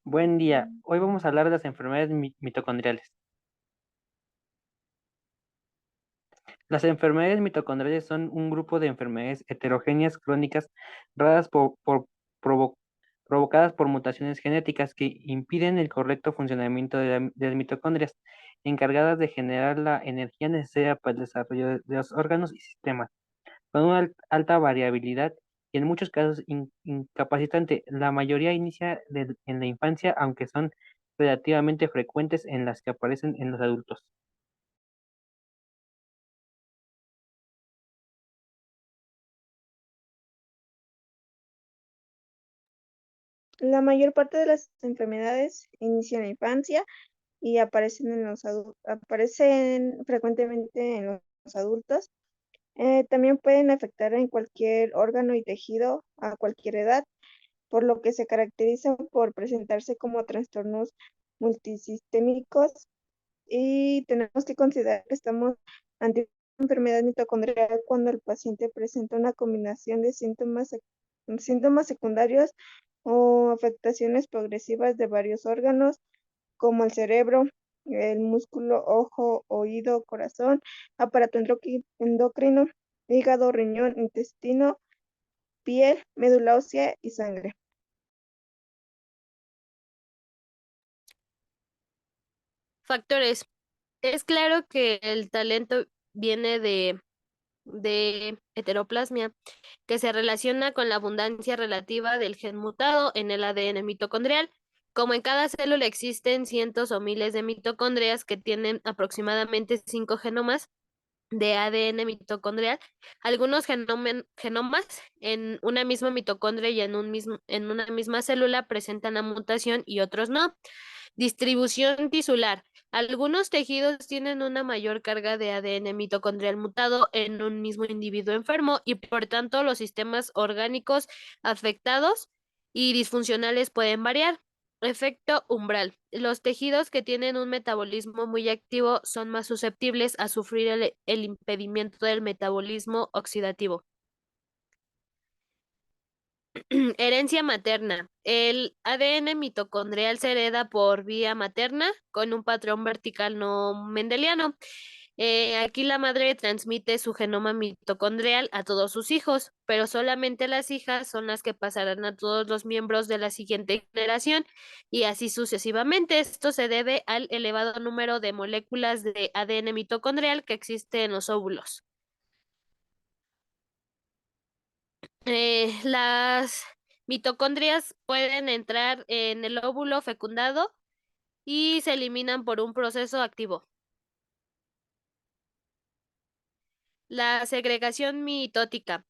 Buen día. Hoy vamos a hablar de las enfermedades mitocondriales. Las enfermedades mitocondriales son un grupo de enfermedades heterogéneas crónicas raras provo- provocadas por mutaciones genéticas que impiden el correcto funcionamiento de las mitocondrias, encargadas de generar la energía necesaria para el desarrollo de los órganos y sistemas, con una alta variabilidad y en muchos casos incapacitante. La mayoría inicia en la infancia, aunque son relativamente frecuentes en las que aparecen en los adultos. La mayor parte de las enfermedades inician en la infancia y aparecen frecuentemente en los adultos. También pueden afectar en cualquier órgano y tejido a cualquier edad, por lo que se caracterizan por presentarse como trastornos multisistémicos y tenemos que considerar que estamos ante una enfermedad mitocondrial cuando el paciente presenta una combinación de síntomas secundarios o afectaciones progresivas de varios órganos, como el cerebro, el músculo, ojo, oído, corazón, aparato endocrino, hígado, riñón, intestino, piel, médula ósea y sangre. Factores. Es claro que el talento viene de heteroplasmia, que se relaciona con la abundancia relativa del gen mutado en el ADN mitocondrial. Como en cada célula existen cientos o miles de mitocondrias que tienen aproximadamente 5 genomas de ADN mitocondrial, algunos genomas en una misma mitocondria y en una misma célula presentan la mutación y otros no. Distribución tisular. Algunos tejidos tienen una mayor carga de ADN mitocondrial mutado en un mismo individuo enfermo y por tanto los sistemas orgánicos afectados y disfuncionales pueden variar. Efecto umbral. Los tejidos que tienen un metabolismo muy activo son más susceptibles a sufrir el impedimento del metabolismo oxidativo. Herencia materna. El ADN mitocondrial se hereda por vía materna con un patrón vertical no mendeliano. Aquí la madre transmite su genoma mitocondrial a todos sus hijos, pero solamente las hijas son las que pasarán a todos los miembros de la siguiente generación y así sucesivamente. Esto se debe al elevado número de moléculas de ADN mitocondrial que existe en los óvulos. Las mitocondrias pueden entrar en el óvulo fecundado y se eliminan por un proceso activo. La segregación mitótica.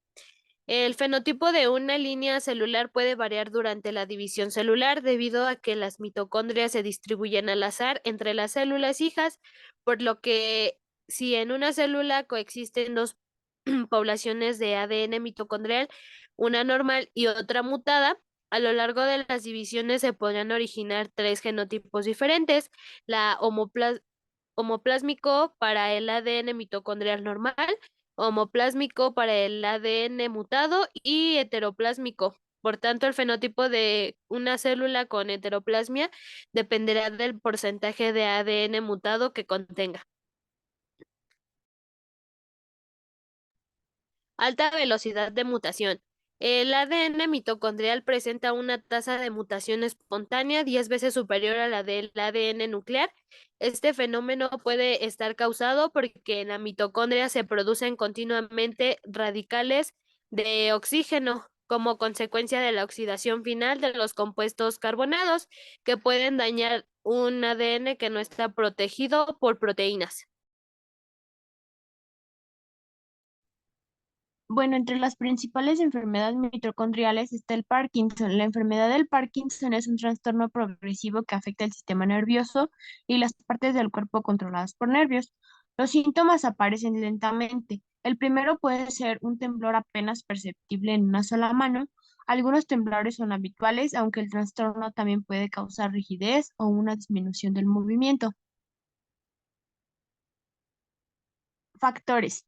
El fenotipo de una línea celular puede variar durante la división celular debido a que las mitocondrias se distribuyen al azar entre las células hijas, por lo que si en una célula coexisten dos poblaciones de ADN mitocondrial, una normal y otra mutada, a lo largo de las divisiones se podrán originar tres genotipos diferentes: la homoplásmico para el ADN mitocondrial normal, homoplásmico para el ADN mutado y heteroplásmico. Por tanto, el fenotipo de una célula con heteroplasmia dependerá del porcentaje de ADN mutado que contenga. Alta velocidad de mutación. El ADN mitocondrial presenta una tasa de mutación espontánea 10 veces superior a la del ADN nuclear. Este fenómeno puede estar causado porque en la mitocondria se producen continuamente radicales de oxígeno como consecuencia de la oxidación final de los compuestos carbonados que pueden dañar un ADN que no está protegido por proteínas. Bueno, entre las principales enfermedades mitocondriales está el Parkinson. La enfermedad del Parkinson es un trastorno progresivo que afecta el sistema nervioso y las partes del cuerpo controladas por nervios. Los síntomas aparecen lentamente. El primero puede ser un temblor apenas perceptible en una sola mano. Algunos temblores son habituales, aunque el trastorno también puede causar rigidez o una disminución del movimiento. Factores.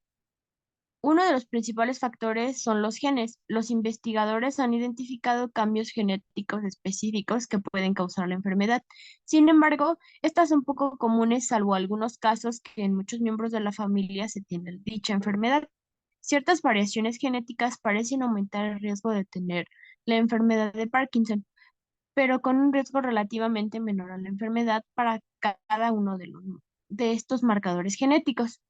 Uno de los principales factores son los genes. Los investigadores han identificado cambios genéticos específicos que pueden causar la enfermedad. Sin embargo, estas son poco comunes, salvo algunos casos que en muchos miembros de la familia se tiene dicha enfermedad. Ciertas variaciones genéticas parecen aumentar el riesgo de tener la enfermedad de Parkinson, pero con un riesgo relativamente menor a la enfermedad para cada uno de estos marcadores genéticos.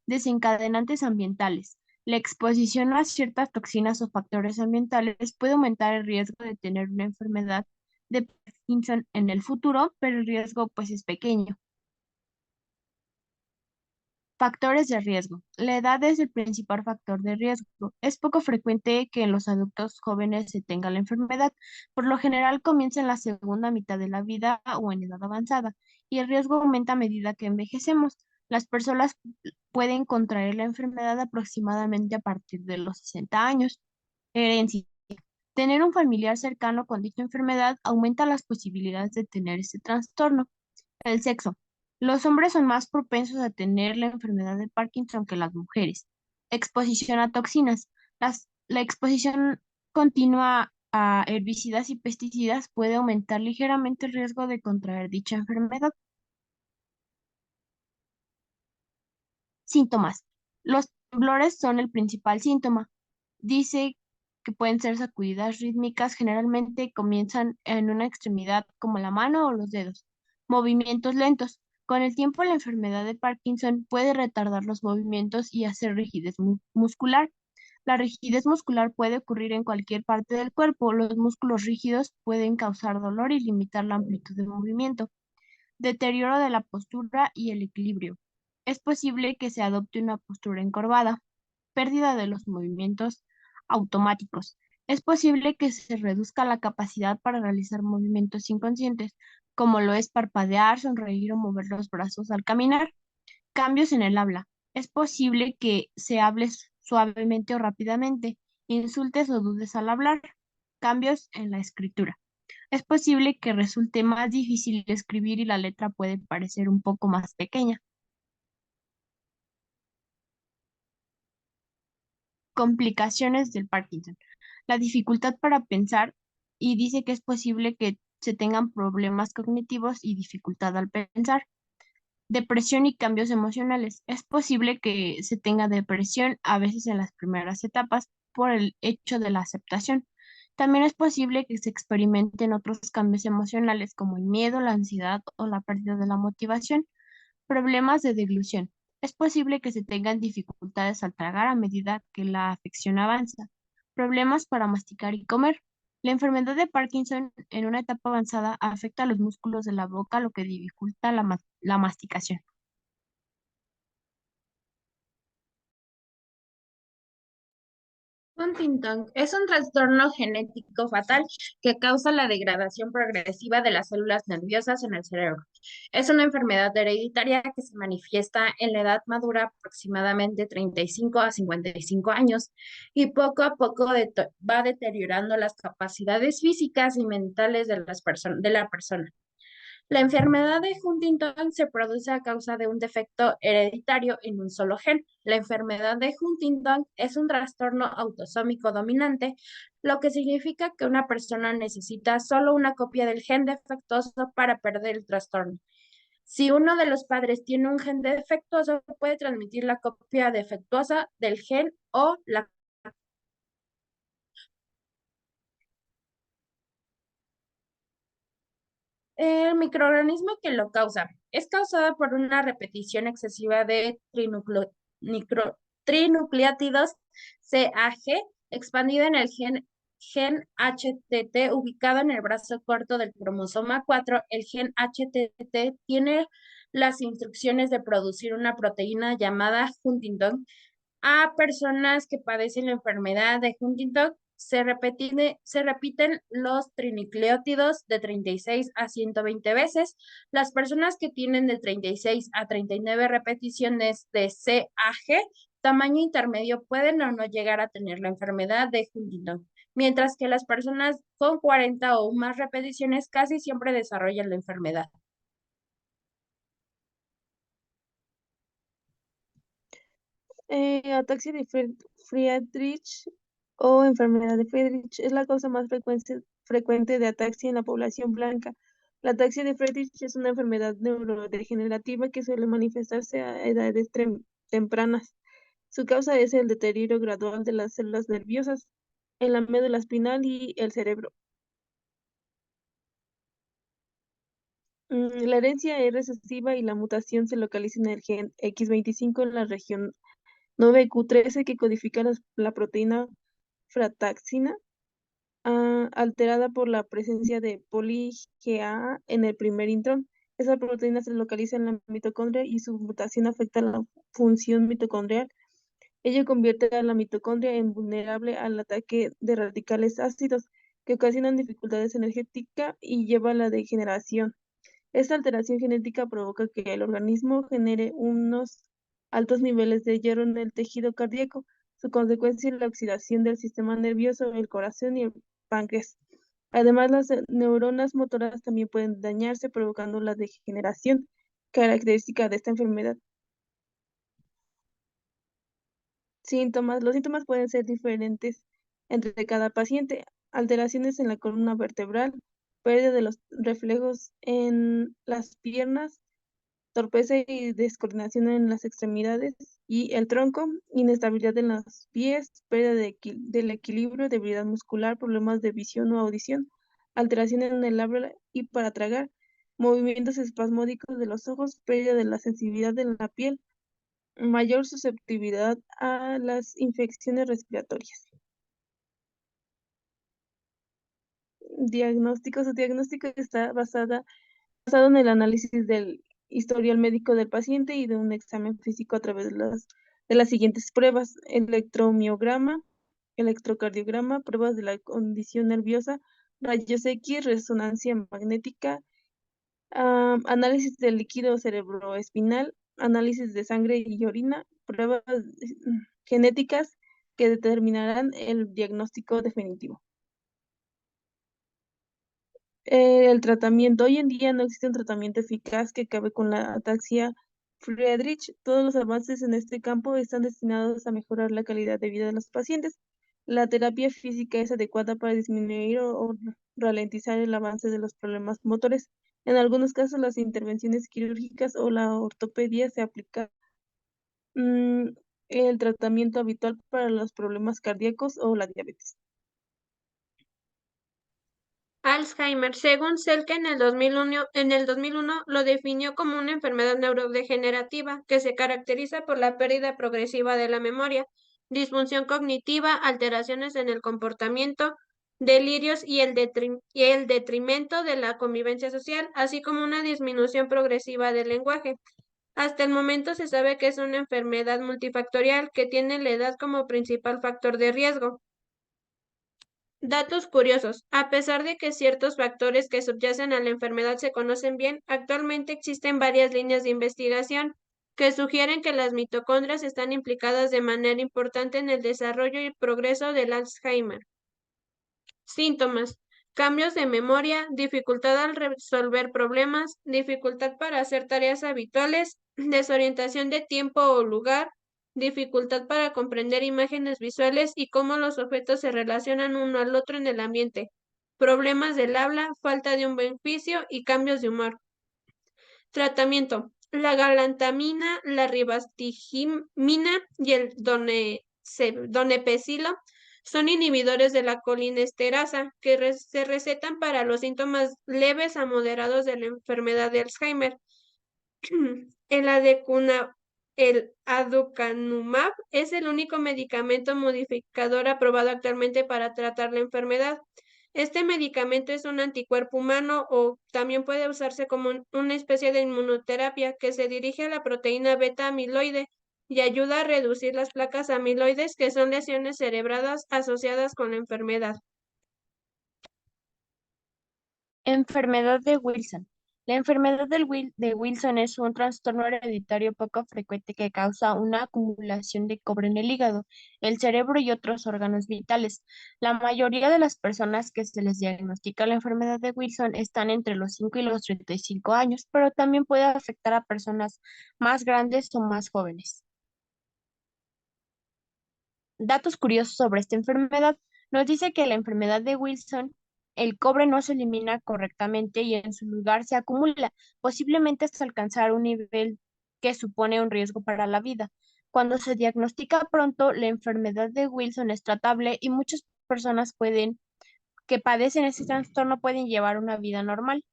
Desencadenantes ambientales. La exposición a ciertas toxinas o factores ambientales puede aumentar el riesgo de tener una enfermedad de Parkinson en el futuro, pero el riesgo pues es pequeño. Factores de riesgo. La edad es el principal factor de riesgo. Es poco frecuente que en los adultos jóvenes se tenga la enfermedad. Por lo general comienza en la segunda mitad de la vida o en edad avanzada, y el riesgo aumenta a medida que envejecemos. Las personas pueden contraer la enfermedad aproximadamente a partir de los 60 años. Herencia. Tener un familiar cercano con dicha enfermedad aumenta las posibilidades de tener este trastorno. El sexo. Los hombres son más propensos a tener la enfermedad de Parkinson que las mujeres. Exposición a toxinas. La exposición continua a herbicidas y pesticidas puede aumentar ligeramente el riesgo de contraer dicha enfermedad. Síntomas. Los temblores son el principal síntoma. Dice que pueden ser sacudidas rítmicas, generalmente comienzan en una extremidad como la mano o los dedos. Movimientos lentos. Con el tiempo, la enfermedad de Parkinson puede retardar los movimientos y hacer rigidez muscular. La rigidez muscular puede ocurrir en cualquier parte del cuerpo. Los músculos rígidos pueden causar dolor y limitar la amplitud de movimiento. Deterioro de la postura y el equilibrio. Es posible que se adopte una postura encorvada. Pérdida de los movimientos automáticos. Es posible que se reduzca la capacidad para realizar movimientos inconscientes, como lo es parpadear, sonreír o mover los brazos al caminar. Cambios en el habla. Es posible que se hable suavemente o rápidamente, insultes o dudes al hablar. Cambios en la escritura. Es posible que resulte más difícil escribir y la letra puede parecer un poco más pequeña. Complicaciones del Parkinson. La dificultad para pensar, y dice que es posible que se tengan problemas cognitivos y dificultad al pensar. Depresión y cambios emocionales. Es posible que se tenga depresión a veces en las primeras etapas por el hecho de la aceptación. También es posible que se experimenten otros cambios emocionales como el miedo, la ansiedad o la pérdida de la motivación. Problemas de deglución. Es posible que se tengan dificultades al tragar a medida que la afección avanza. Problemas para masticar y comer. La enfermedad de Parkinson en una etapa avanzada afecta a los músculos de la boca, lo que dificulta la masticación. Huntington es un trastorno genético fatal que causa la degradación progresiva de las células nerviosas en el cerebro. Es una enfermedad hereditaria que se manifiesta en la edad madura, aproximadamente 35 a 55 años, y poco a poco va deteriorando las capacidades físicas y mentales de la persona. La enfermedad de Huntington se produce a causa de un defecto hereditario en un solo gen. La enfermedad de Huntington es un trastorno autosómico dominante, lo que significa que una persona necesita solo una copia del gen defectuoso para perder el trastorno. Si uno de los padres tiene un gen defectuoso, puede transmitir la copia defectuosa del gen o la. El microorganismo que lo causa es causada por una repetición excesiva de trinucleótidos CAG expandida en el gen HTT ubicado en el brazo corto del cromosoma 4. El gen HTT tiene las instrucciones de producir una proteína llamada Huntington. A personas que padecen la enfermedad de Huntington se repiten los trinucleótidos de 36 a 120 veces. Las personas que tienen de 36 a 39 repeticiones de CAG, tamaño intermedio, pueden o no llegar a tener la enfermedad de Huntington, mientras que las personas con 40 o más repeticiones casi siempre desarrollan la enfermedad. Ataxia de Friedrich o enfermedad de Friedrich es la causa más frecuente de ataxia en la población blanca. La ataxia de Friedrich es una enfermedad neurodegenerativa que suele manifestarse a edades tempranas. Su causa es el deterioro gradual de las células nerviosas en la médula espinal y el cerebro. La herencia es recesiva y la mutación se localiza en el gen X25 en la región 9q13 que codifica la proteína frataxina, alterada por la presencia de poli-GA en el primer intrón. Esa proteína se localiza en la mitocondria y su mutación afecta la función mitocondrial. Ello convierte a la mitocondria en vulnerable al ataque de radicales ácidos que ocasionan dificultades energéticas y lleva a la degeneración. Esta alteración genética provoca que el organismo genere unos altos niveles de hierro en el tejido cardíaco. Su consecuencia es la oxidación del sistema nervioso, el corazón y el páncreas. Además, las neuronas motoras también pueden dañarse, provocando la degeneración característica de esta enfermedad. Síntomas. Los síntomas pueden ser diferentes entre cada paciente. Alteraciones en la columna vertebral, pérdida de los reflejos en las piernas, torpeza y descoordinación en las extremidades y el tronco, inestabilidad en los pies, pérdida del equilibrio, debilidad muscular, problemas de visión o audición, alteración en el habla y para tragar, movimientos espasmódicos de los ojos, pérdida de la sensibilidad de la piel, mayor susceptibilidad a las infecciones respiratorias. Diagnóstico. Su diagnóstico está basado en el análisis del historial médico del paciente y de un examen físico a través de las siguientes pruebas: electromiograma, electrocardiograma, pruebas de la condición nerviosa, rayos X, resonancia magnética, análisis del líquido cerebroespinal, análisis de sangre y orina, pruebas genéticas que determinarán el diagnóstico definitivo. El tratamiento. Hoy en día no existe un tratamiento eficaz que acabe con la ataxia Friedrich. Todos los avances en este campo están destinados a mejorar la calidad de vida de los pacientes. La terapia física es adecuada para disminuir o ralentizar el avance de los problemas motores. En algunos casos, las intervenciones quirúrgicas o la ortopedia se aplica el tratamiento habitual para los problemas cardíacos o la diabetes. Alzheimer, según Selke en el 2001 lo definió como una enfermedad neurodegenerativa que se caracteriza por la pérdida progresiva de la memoria, disfunción cognitiva, alteraciones en el comportamiento, delirios y el detrimento de la convivencia social, así como una disminución progresiva del lenguaje. Hasta el momento se sabe que es una enfermedad multifactorial que tiene la edad como principal factor de riesgo. Datos curiosos. A pesar de que ciertos factores que subyacen a la enfermedad se conocen bien, actualmente existen varias líneas de investigación que sugieren que las mitocondrias están implicadas de manera importante en el desarrollo y progreso del Alzheimer. Síntomas: cambios de memoria, dificultad al resolver problemas, dificultad para hacer tareas habituales, desorientación de tiempo o lugar, dificultad para comprender imágenes visuales y cómo los objetos se relacionan uno al otro en el ambiente, problemas del habla, falta de un buen juicio y cambios de humor. Tratamiento: la galantamina, la ribastigmina y el donepezilo son inhibidores de la colinesterasa que se recetan para los síntomas leves a moderados de la enfermedad de Alzheimer. El aducanumab es el único medicamento modificador aprobado actualmente para tratar la enfermedad. Este medicamento es un anticuerpo humano o también puede usarse como una especie de inmunoterapia que se dirige a la proteína beta amiloide y ayuda a reducir las placas amiloides, que son lesiones cerebrales asociadas con la enfermedad. Enfermedad de Wilson. La enfermedad de Wilson es un trastorno hereditario poco frecuente que causa una acumulación de cobre en el hígado, el cerebro y otros órganos vitales. La mayoría de las personas que se les diagnostica la enfermedad de Wilson están entre los 5 y los 35 años, pero también puede afectar a personas más grandes o más jóvenes. Datos curiosos sobre esta enfermedad. Nos dice que la enfermedad de Wilson, el cobre no se elimina correctamente y en su lugar se acumula, posiblemente hasta alcanzar un nivel que supone un riesgo para la vida. Cuando se diagnostica pronto, la enfermedad de Wilson es tratable y muchas personas que padecen ese trastorno pueden llevar una vida normal.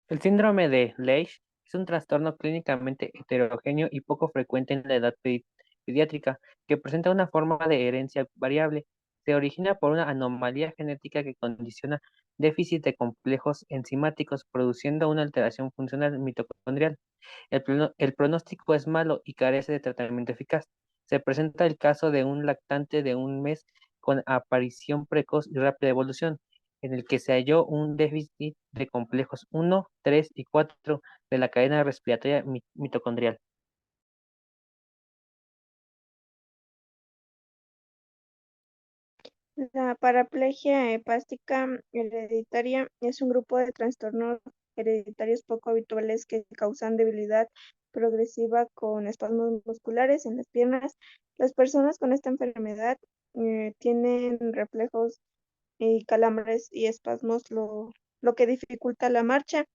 El síndrome de Leigh es un trastorno clínicamente heterogéneo y poco frecuente en la edad pediátrica, que presenta una forma de herencia variable. Se origina por una anomalía genética que condiciona déficit de complejos enzimáticos, produciendo una alteración funcional mitocondrial. El pronóstico es malo y carece de tratamiento eficaz. Se presenta el caso de un lactante de un mes con aparición precoz y rápida evolución, en el que se halló un déficit de complejos 1, 3 y 4 de la cadena respiratoria mitocondrial. La paraplegia hepática hereditaria es un grupo de trastornos hereditarios poco habituales que causan debilidad progresiva con espasmos musculares en las piernas. Las personas con esta enfermedad tienen reflejos y calambres y espasmos, lo que dificulta la marcha.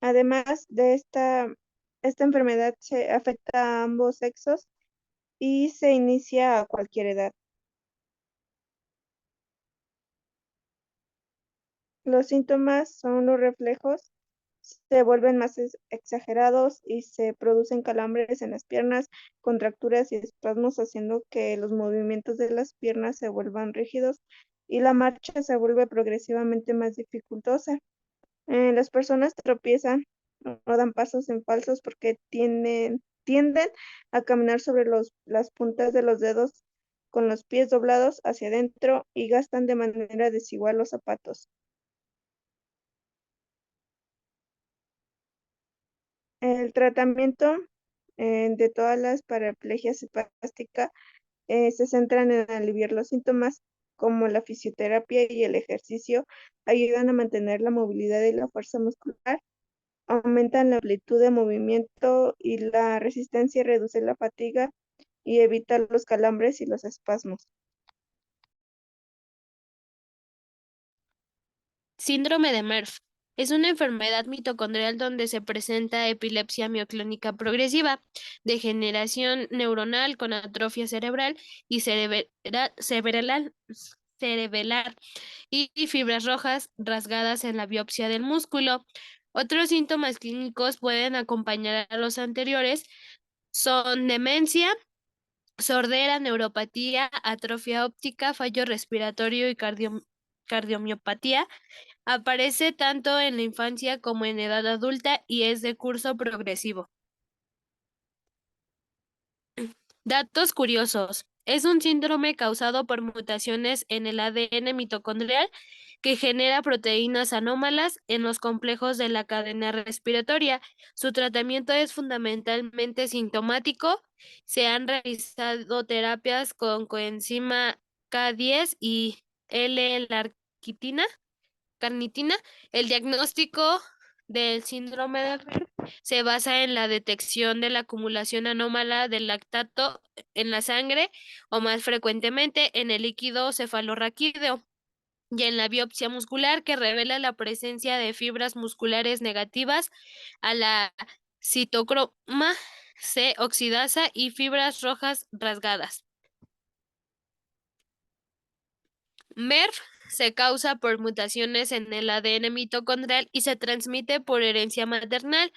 Además de esta enfermedad se afecta a ambos sexos y se inicia a cualquier edad. Los síntomas son los reflejos, se vuelven más exagerados y se producen calambres en las piernas, contracturas y espasmos, haciendo que los movimientos de las piernas se vuelvan rígidos y la marcha se vuelve progresivamente más dificultosa. Las personas tropiezan o dan pasos en falsos porque tienden a caminar sobre las puntas de los dedos con los pies doblados hacia adentro y gastan de manera desigual los zapatos. El tratamiento de todas las paraplegias hepáticas se centran en aliviar los síntomas, como la fisioterapia y el ejercicio ayudan a mantener la movilidad y la fuerza muscular, aumentan la amplitud de movimiento y la resistencia, reduce la fatiga y evita los calambres y los espasmos. Síndrome de Merff es una enfermedad mitocondrial donde se presenta epilepsia mioclónica progresiva, degeneración neuronal con atrofia cerebral y cerebelar y fibras rojas rasgadas en la biopsia del músculo. Otros síntomas clínicos pueden acompañar a los anteriores, son demencia, sordera, neuropatía, atrofia óptica, fallo respiratorio y cardiomiopatía. Aparece tanto en la infancia como en edad adulta y es de curso progresivo. Datos curiosos. Es un síndrome causado por mutaciones en el ADN mitocondrial que genera proteínas anómalas en los complejos de la cadena respiratoria. Su tratamiento es fundamentalmente sintomático. Se han realizado terapias con coenzima K10 y L-carnitina. El diagnóstico del síndrome de Merck se basa en la detección de la acumulación anómala del lactato en la sangre o más frecuentemente en el líquido cefalorraquídeo y en la biopsia muscular que revela la presencia de fibras musculares negativas a la citocroma C oxidasa y fibras rojas rasgadas. MERF se causa por mutaciones en el ADN mitocondrial y se transmite por herencia maternal,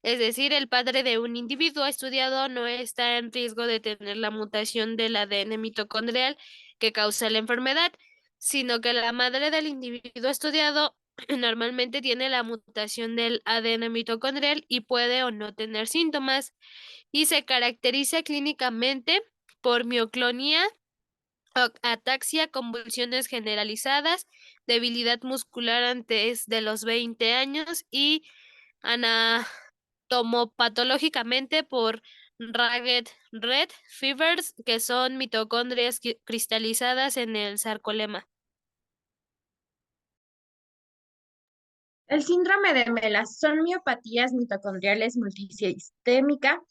es decir, el padre de un individuo estudiado no está en riesgo de tener la mutación del ADN mitocondrial que causa la enfermedad, sino que la madre del individuo estudiado normalmente tiene la mutación del ADN mitocondrial y puede o no tener síntomas, y se caracteriza clínicamente por mioclonía, ataxia, convulsiones generalizadas, debilidad muscular antes de los 20 años y anatomopatológicamente por Ragged Red Fevers, que son mitocondrias cristalizadas en el sarcolema. El síndrome de Mela son miopatías mitocondriales multisistémica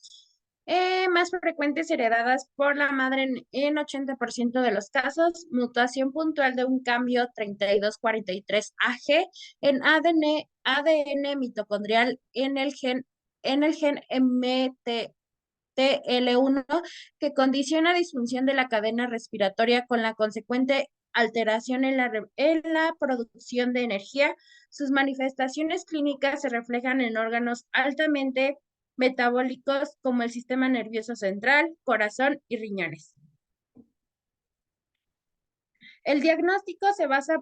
más frecuentes heredadas por la madre en 80% de los casos, mutación puntual de un cambio 3243AG en ADN mitocondrial en el gen MTTL1 que condiciona disfunción de la cadena respiratoria con la consecuente alteración en la producción de energía. Sus manifestaciones clínicas se reflejan en órganos altamente metabólicos como el sistema nervioso central, corazón y riñones. El diagnóstico se basa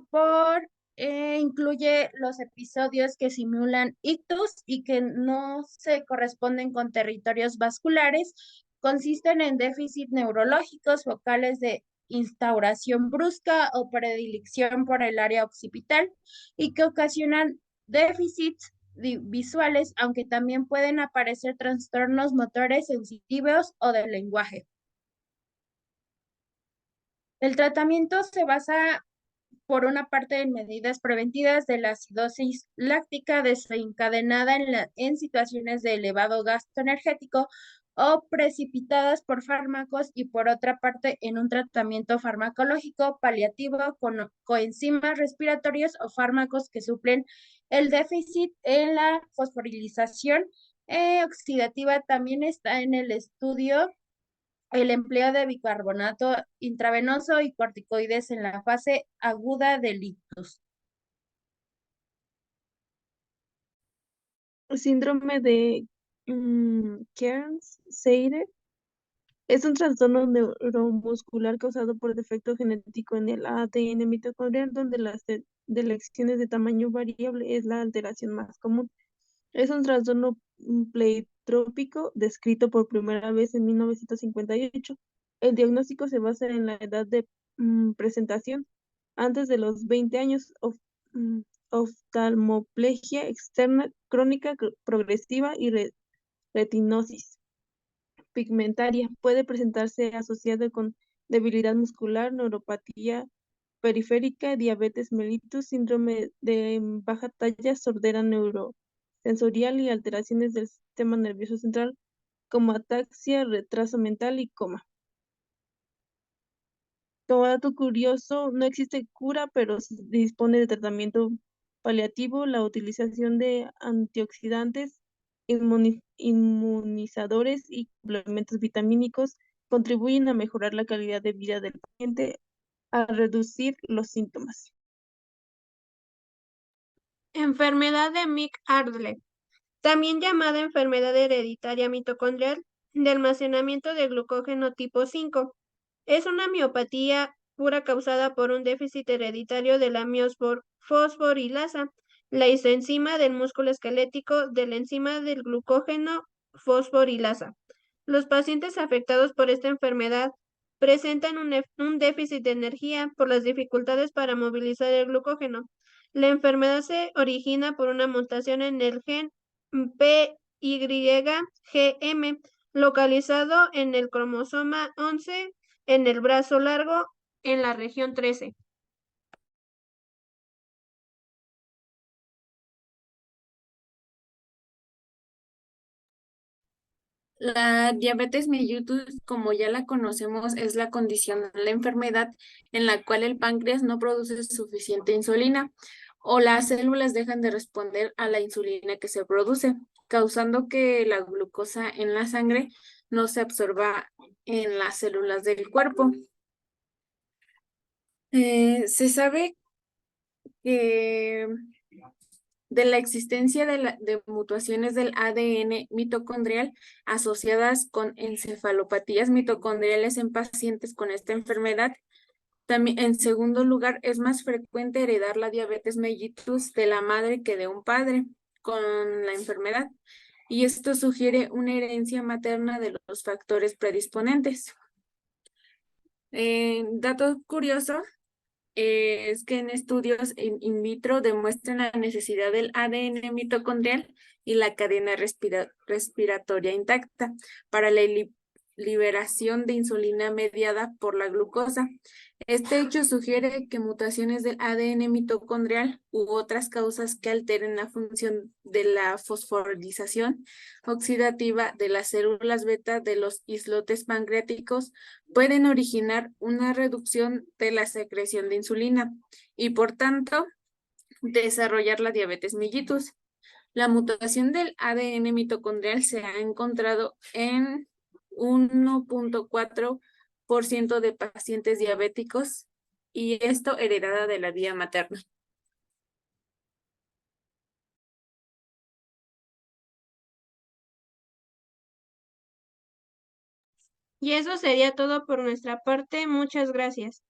incluye los episodios que simulan ictus y que no se corresponden con territorios vasculares, consisten en déficits neurológicos focales de instauración brusca o predilección por el área occipital y que ocasionan déficits visuales, aunque también pueden aparecer trastornos motores sensitivos o del lenguaje. El tratamiento se basa por una parte en medidas preventivas de la acidosis láctica desencadenada en situaciones de elevado gasto energético o precipitadas por fármacos y por otra parte en un tratamiento farmacológico paliativo con coenzimas respiratorios o fármacos que suplen el déficit en la fosforilización oxidativa. También está en el estudio el empleo de bicarbonato intravenoso y corticoides en la fase aguda del ictus. Síndrome de Kearns-Sayre es un trastorno neuromuscular causado por defecto genético en el ADN mitocondrial, donde las lecciones de tamaño variable es la alteración más común. Es un trastorno pleiotrópico descrito por primera vez en 1958. El diagnóstico se basa en la edad de presentación, antes de los 20 años, oftalmoplegia externa crónica progresiva y retinosis pigmentaria. Puede presentarse asociado con debilidad muscular, neuropatía periférica, diabetes mellitus, síndrome de baja talla, sordera neurosensorial y alteraciones del sistema nervioso central como ataxia, retraso mental y coma. Como dato curioso, no existe cura, pero se dispone de tratamiento paliativo, la utilización de antioxidantes, inmunizadores y complementos vitamínicos contribuyen a mejorar la calidad de vida del paciente, a reducir los síntomas. Enfermedad de Mick-Ardle, también llamada enfermedad hereditaria mitocondrial de almacenamiento de glucógeno tipo 5. Es una miopatía pura causada por un déficit hereditario de la fosforilasa, la isoenzima del músculo esquelético de la enzima del glucógeno fosforilasa. Los pacientes afectados por esta enfermedad presentan un déficit de energía por las dificultades para movilizar el glucógeno. La enfermedad se origina por una mutación en el gen PYGM, localizado en el cromosoma 11 en el brazo largo en la región 13. La diabetes mellitus, como ya la conocemos, es la condición de la enfermedad en la cual el páncreas no produce suficiente insulina o las células dejan de responder a la insulina que se produce, causando que la glucosa en la sangre no se absorba en las células del cuerpo. Se sabe que de la existencia de mutaciones del ADN mitocondrial asociadas con encefalopatías mitocondriales en pacientes con esta enfermedad. También, en segundo lugar, es más frecuente heredar la diabetes mellitus de la madre que de un padre con la enfermedad, y esto sugiere una herencia materna de los factores predisponentes. Dato curioso es que en estudios in vitro demuestran la necesidad del ADN mitocondrial y la cadena respiratoria intacta para la liberación de insulina mediada por la glucosa. Este hecho sugiere que mutaciones del ADN mitocondrial u otras causas que alteren la función de la fosforilización oxidativa de las células beta de los islotes pancreáticos pueden originar una reducción de la secreción de insulina y, por tanto, desarrollar la diabetes mellitus. La mutación del ADN mitocondrial se ha encontrado en 1.4% de pacientes diabéticos y esto heredada de la vía materna. Y eso sería todo por nuestra parte. Muchas gracias.